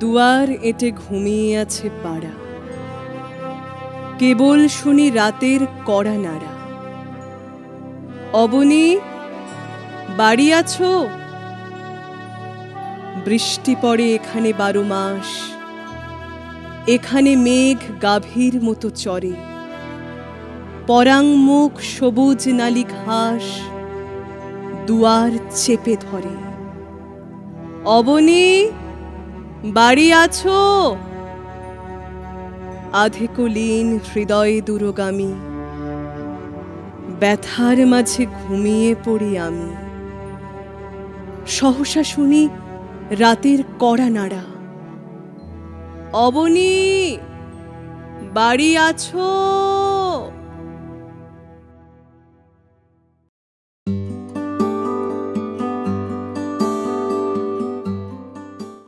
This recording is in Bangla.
দুয়ার এঁটে ঘুমিয়ে আছে পাড়া, কেবল শুনি রাতের কড়া নাড়া। অবনী, বাড়ি আছো? বৃষ্টি পড়ে এখানে 12 মাস, এখানে মেঘ গাভীর মতো চরে। পরাংমুখ সবুজ নালি ঘাস দুয়ার চেপে ধরে। অবনী, বাড়ি আছো? আধেকলীন হৃদয় দূরগামী, ব্যথার মাঝে ঘুমিয়ে পড়ি আমি। সহসা শুনি রাতের কড়া নাড়া। অবনী, বাড়ি আছো?